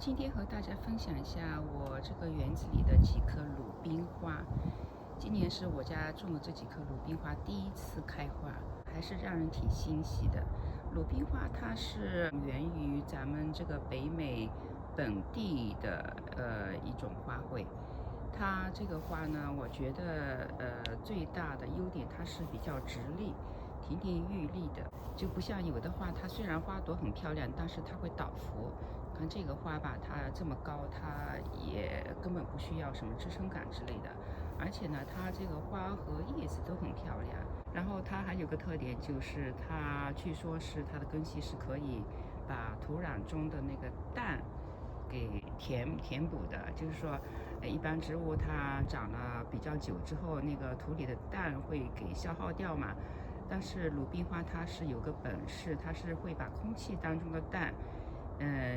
今天和大家分享一下我这个园子里的几棵鲁冰花。今年是我家种的这几棵鲁冰花第一次开花，还是让人挺欣喜的。鲁冰花它是源于咱们这个北美本地的一种花卉。它这个花呢，我觉得最大的优点它是比较直立，亭亭玉立的，就不像有的花，它虽然花朵很漂亮，但是它会倒伏。看这个花吧，它这么高，它也根本不需要什么支撑杆之类的。而且呢，它这个花和叶子都很漂亮。然后它还有个特点，就是它据说是它的根系是可以把土壤中的那个氮给填补的。就是说，一般植物它长了比较久之后，那个土里的氮会给消耗掉嘛。但是鲁冰花它是有个本事，它是会把空气当中的氮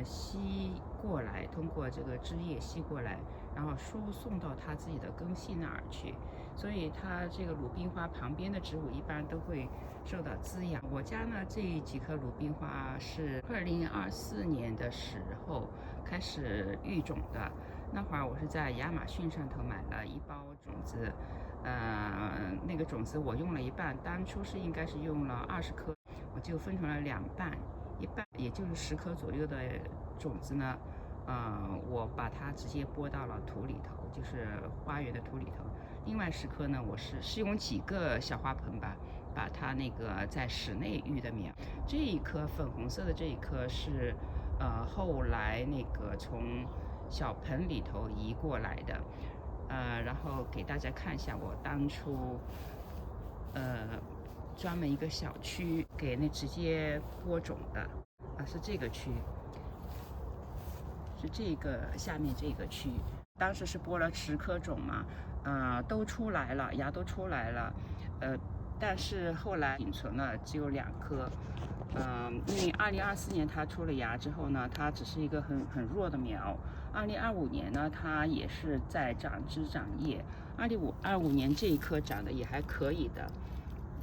吸过来，通过这个枝叶吸过来，然后输送到它自己的根系那儿去。所以它这个鲁冰花旁边的植物一般都会受到滋养。我家呢这几棵鲁冰花是2024年的时候开始育种的，那会儿我是在亚马逊上头买了一包种子，那个种子我用了一半，当初是应该是用了20颗，我就分成了2半。一半也就是10颗左右的种子呢，我把它直接播到了土里头，就是花园的土里头。另外10颗呢，我是用几个小花盆吧，把它那个在室内育的苗。这一颗粉红色的这一颗是，后来那个从小盆里头移过来的，然后给大家看一下我当初，专门一个小区给那直接播种的，是这个区，是这个下面这个区。当时是播了10颗种嘛，都出来了，芽都出来了，但是后来仅存了只有2颗，因为2024年它出了芽之后呢，它只是一个很弱的苗。2025年呢，它也是在长枝长叶。25年这一棵长得也还可以的，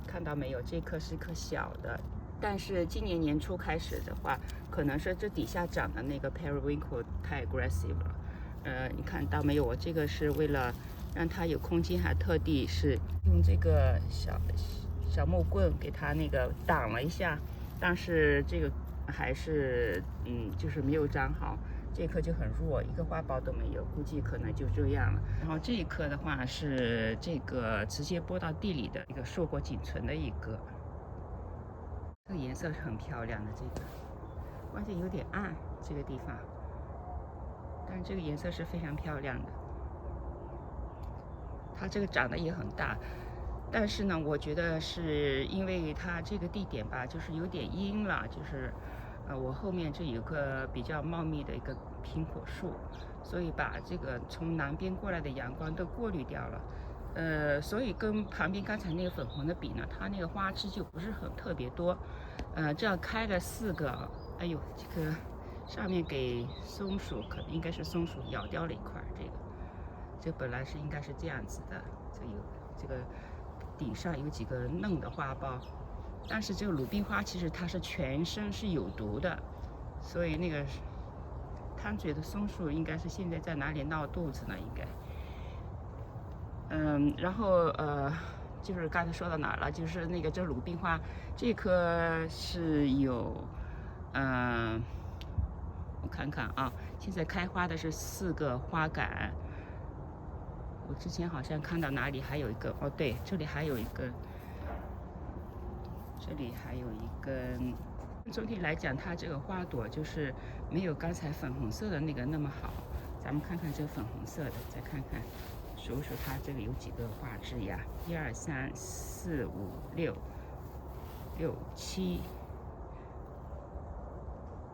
看到没有？这棵是一棵小的，但是今年年初开始的话，可能是这底下长的那个 periwinkle 太 aggressive 了。你看到没有？我这个是为了让它有空间，还特地是用这个小木棍给它那个挡了一下，但是这个还是就是没有长好。这棵就很弱，一个花苞都没有，估计可能就这样了。然后这一棵的话是这个直接播到地里的一个硕果仅存的一个，这个颜色是很漂亮的，这个关键有点暗这个地方，但是这个颜色是非常漂亮的。它这个长得也很大，但是呢，我觉得是因为它这个地点吧，就是有点阴了，就是我后面这有个比较茂密的一个苹果树，所以把这个从南边过来的阳光都过滤掉了。所以跟旁边刚才那个粉红的比呢，它那个花枝就不是很特别多。这样开了4个，哎呦，这个上面给松鼠，可能应该是松鼠咬掉了一块，这本来是应该是这样子的，这个顶上有几个嫩的花苞，但是这个鲁冰花其实它是全身是有毒的，所以那个贪嘴的松鼠应该是现在在哪里闹肚子呢？应该，然后就是刚才说到哪了？就是那个这鲁冰花这棵是有，我看看啊，现在开花的是4个花杆。我之前好像看到哪里还有一个，哦对，这里还有一根，这里还有一根。总体来讲，它这个花朵就是没有刚才粉红色的那个那么好。咱们看看这个粉红色的，再看看，数数它这个有几个花枝呀？1、2、3、4、5、6、7，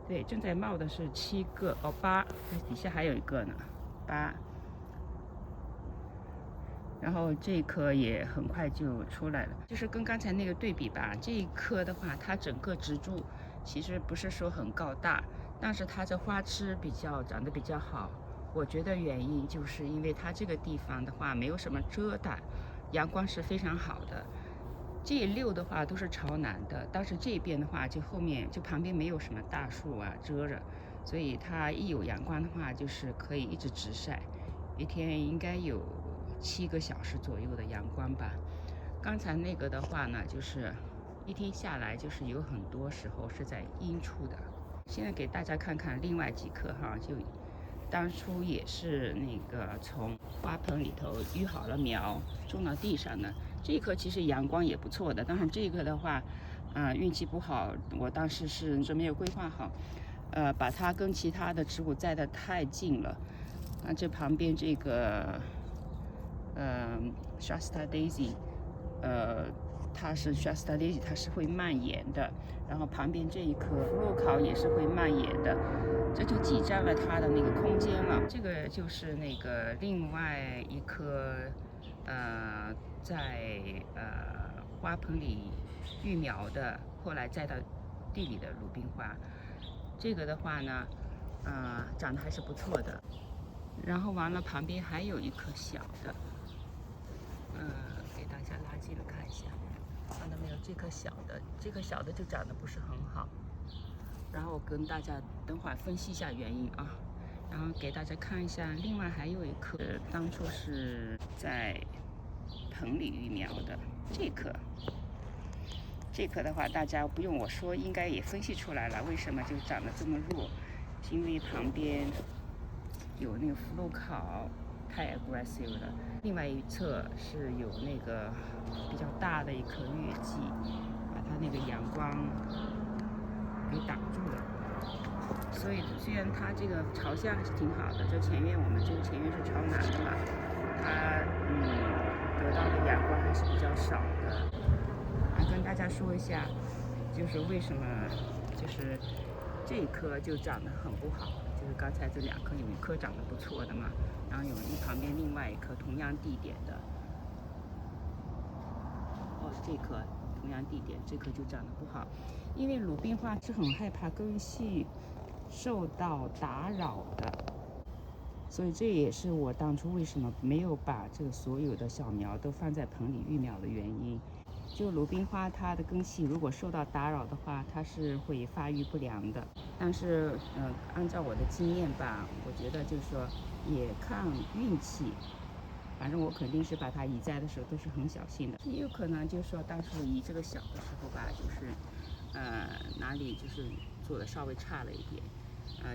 对，正在冒的是7个，哦8，底下还有一个呢，8。然后这一颗也很快就出来了，就是跟刚才那个对比吧，这一颗的话，它整个植株其实不是说很高大，但是它这花枝长得比较好。我觉得原因就是因为它这个地方的话没有什么遮挡，阳光是非常好的。这6的话都是朝南的，但是这边的话就后面就旁边没有什么大树啊遮着，所以它一有阳光的话，就是可以一直直晒，一天应该有7个小时左右的阳光吧。刚才那个的话呢，就是一天下来就是有很多时候是在阴处的。现在给大家看看另外几棵哈，就当初也是那个从花盆里头育好了苗，种到地上的。这一棵其实阳光也不错的，但是这个的话，运气不好，我当时是没有规划好，把它跟其他的植物栽得太近了。这旁边这个Shasta Daisy，它是 Shasta Daisy， 它是会蔓延的。然后旁边这一棵洛考也是会蔓延的，这就挤占了它的那个空间了。这个就是那个另外一棵，在花盆里育苗的，后来栽到地里的鲁冰花。这个的话呢，长得还是不错的。然后完了，旁边还有一棵小的，给大家拉近了看一下，看到没有？这棵小的就长得不是很好。然后我跟大家等会儿分析一下原因啊。然后给大家看一下，另外还有一棵，当初是在盆里育苗的这棵的话，大家不用我说，应该也分析出来了，为什么就长得这么弱？是因为旁边有那个福禄考太 aggressive 了，另外一侧是有那个比较大的一棵月季，把它那个阳光给挡住了。所以虽然它这个朝向是挺好的，这前院我们这个前院是朝南的嘛，它得到的阳光还是比较少的。跟大家说一下，就是为什么就是这一棵就长得很不好，就是刚才这2棵有一棵长得不错的嘛，然后有旁边另外一棵同样地点的，这棵同样地点，这棵就长得不好，因为鲁冰花是很害怕根系受到打扰的，所以这也是我当初为什么没有把这个所有的小苗都放在盆里育苗的原因。就鲁冰花，它的根系如果受到打扰的话，它是会发育不良的。但是，按照我的经验吧，我觉得就是说也看运气。反正我肯定是把它移栽的时候都是很小心的，也有可能就是说当初移这个小的时候吧，就是哪里就是做的稍微差了一点，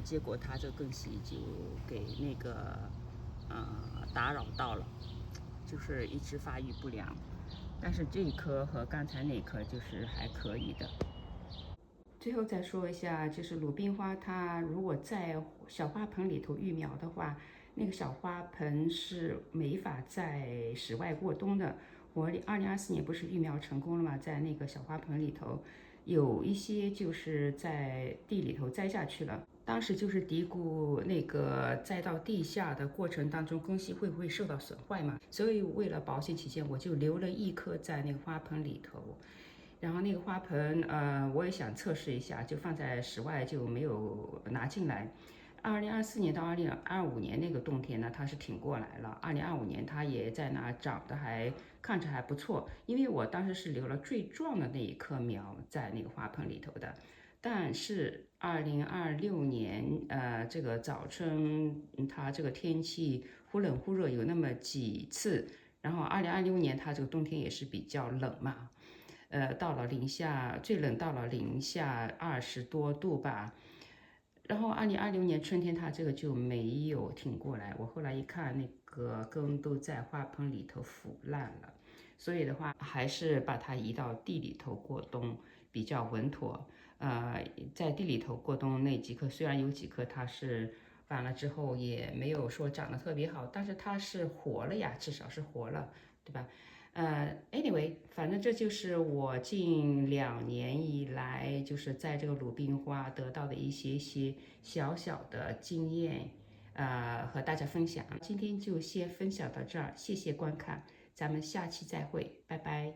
结果它这根系就给那个打扰到了，就是一直发育不良。但是这一棵和刚才那棵就是还可以的。最后再说一下，就是鲁冰花，它如果在小花盆里头育苗的话，那个小花盆是没法在室外过冬的。我2024年不是育苗成功了吗？在那个小花盆里头，有一些就是在地里头栽下去了。当时就是嘀咕那个栽到地下的过程当中，根系会不会受到损坏嘛？所以为了保险起见，我就留了一颗在那个花盆里头。然后那个花盆，我也想测试一下，就放在室外，就没有拿进来。2024年到2025年那个冬天呢，它是挺过来了。2025年它也在那长得看着还不错，因为我当时是留了最壮的那一棵苗在那个花盆里头的。但是2026年，这个早春，它这个天气忽冷忽热，有那么几次。然后2026年它这个冬天也是比较冷嘛。到了最冷到了零下20多度吧。然后2026年春天它这个就没有挺过来，我后来一看，那个根都在花盆里头腐烂了，所以的话还是把它移到地里头过冬比较稳妥。在地里头过冬那几棵，虽然有几棵它是完了之后也没有说长得特别好，但是它是活了呀，至少是活了，对吧？Anyway，反正这就是我近2年以来，就是在这个鲁冰花得到的一些小小的经验，和大家分享。今天就先分享到这儿，谢谢观看，咱们下期再会，拜拜。